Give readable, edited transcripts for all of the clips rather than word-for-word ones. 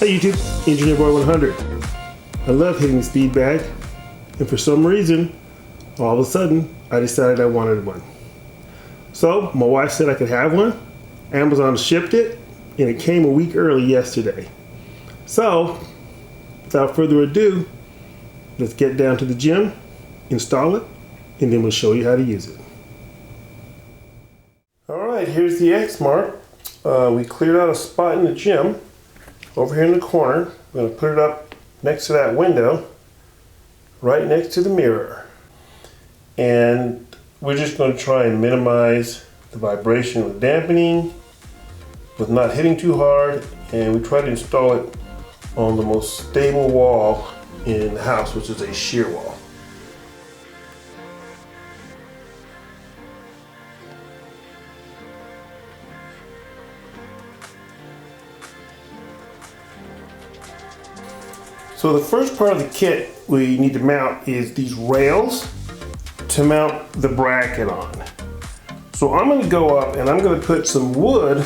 Hey YouTube, Engineer Boy 100. I love hitting the speed bag, and for some reason, all of a sudden, I decided I wanted one. So my wife said I could have one. Amazon shipped it, and it came a week early yesterday. So, without further ado, let's get down to the gym, install it, and then we'll show you how to use it. Alright, here's the Xmark. We cleared out a spot in the gym over here in the corner. I'm going to put it up next to that window, right next to the mirror. And we're just going to try and minimize the vibration with dampening, with not hitting too hard, and we try to install it on the most stable wall in the house, which is a shear wall. So the first part of the kit we need to mount is these rails to mount the bracket on. So I'm going to go up and I'm going to put some wood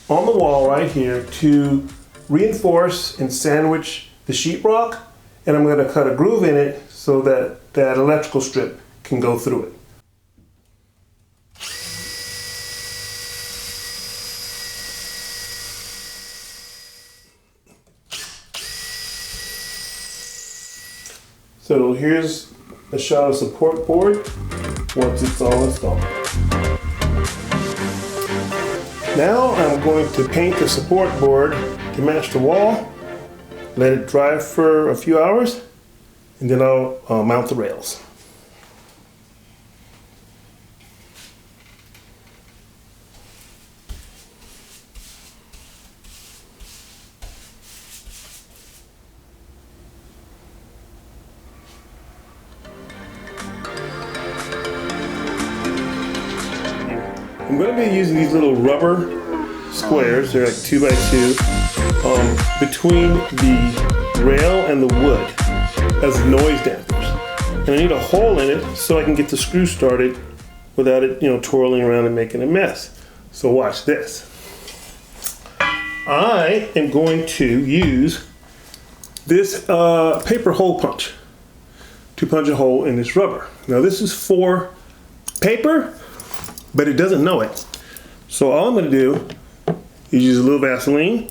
on the wall right here to reinforce and sandwich the sheetrock, and I'm going to cut a groove in it so that that electrical strip can go through it. So here's a shot of support board once it's all installed. Now I'm going to paint the support board to match the wall, let it dry for a few hours, and then I'll mount the rails. I'm going to be using these little rubber squares, they're like 2 by 2, between the rail and the wood as noise dampers. And I need a hole in it so I can get the screw started without it, twirling around and making a mess. So watch this. I am going to use this paper hole punch to punch a hole in this rubber. Now this is for paper, but it doesn't know it. So all I'm going to do is use a little Vaseline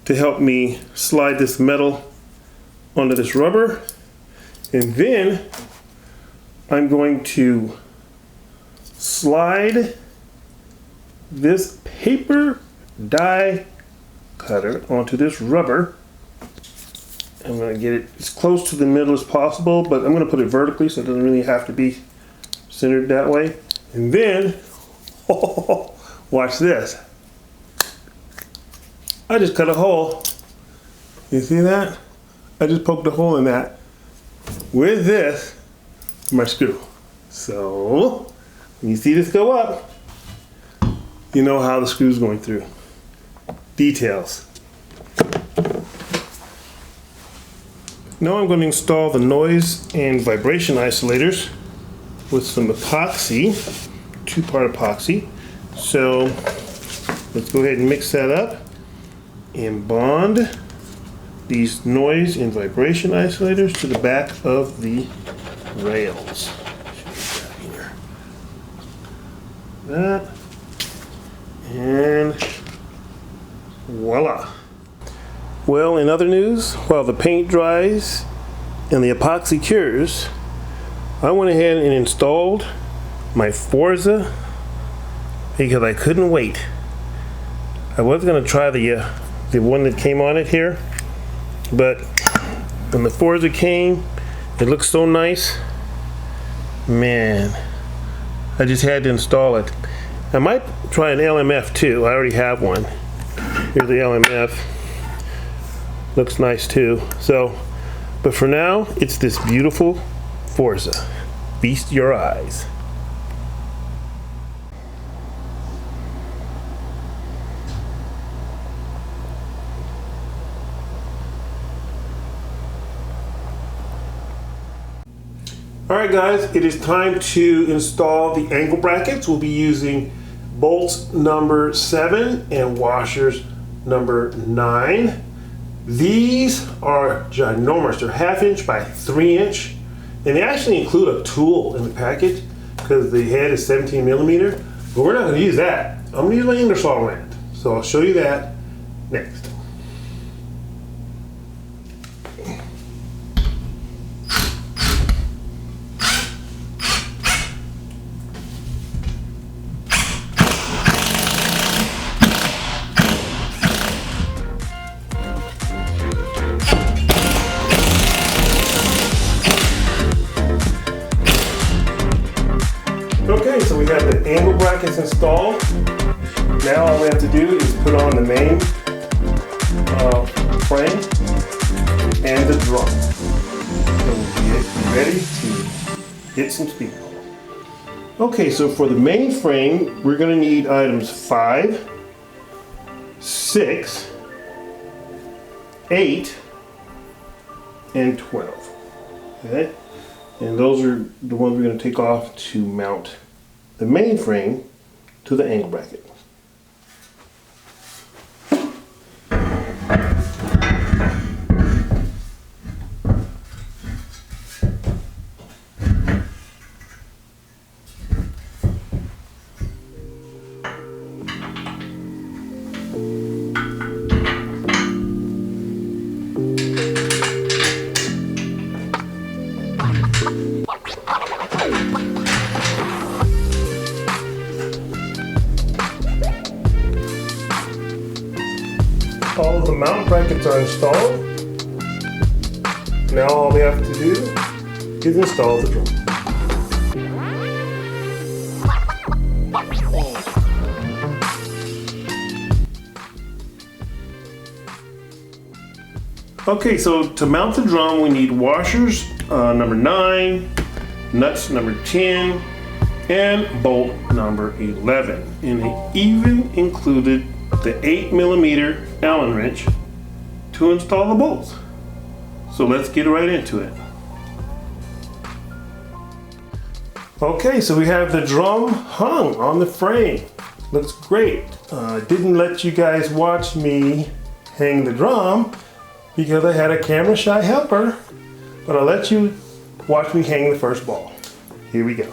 to help me slide this metal onto this rubber, and then I'm going to slide this paper die cutter onto this rubber. I'm going to get it as close to the middle as possible, but I'm going to put it vertically so it doesn't really have to be centered that way. And then, watch this. I just cut a hole. You see that? I just poked a hole in that with this, my screw. So, when you see this go up, you know how the screw's going through. Details. Now I'm going to install the noise and vibration isolators with some epoxy, 2-part epoxy. So let's go ahead and mix that up and bond these noise and vibration isolators to the back of the rails. That, and voila. Well, in other news, while the paint dries and the epoxy cures, I went ahead and installed my Forza because I couldn't wait. I was going to try the one that came on it here, but when the Forza came, it looks so nice. Man, I just had to install it. I might try an LMF too. I already have one. Here's the LMF. Looks nice too. So, but for now, it's this beautiful Forza. Feast your eyes. Alright guys, it is time to install the angle brackets. We'll be using bolts number 7 and washers number 9. These are ginormous. They're 1/2 inch by 3 inch. And they actually include a tool in the package because the head is 17 millimeter. But we're not going to use that. I'm going to use my Ingersoll rand. So I'll show you that next. Okay, so we have the angle brackets installed. Now all we have to do is put on the main frame and the drum. So we'll be ready to get some speed. Okay, so for the main frame, we're going to need items 5, 6, 8, and 12. Okay? And those are the ones we're going to take off to mount the main frame to the angle bracket. All of the mount brackets are installed. Now all we have to do is install the drum. Okay, so to mount the drum we need washers number 9, nuts number 10, and bolt number 11. And it even included the 8 millimeter Allen wrench to install the bolts. So let's get right into it. Okay, so we have the drum hung on the frame. Looks great. Didn't let you guys watch me hang the drum because I had a camera shy helper, but I'll let you watch me hang the first ball. Here we go.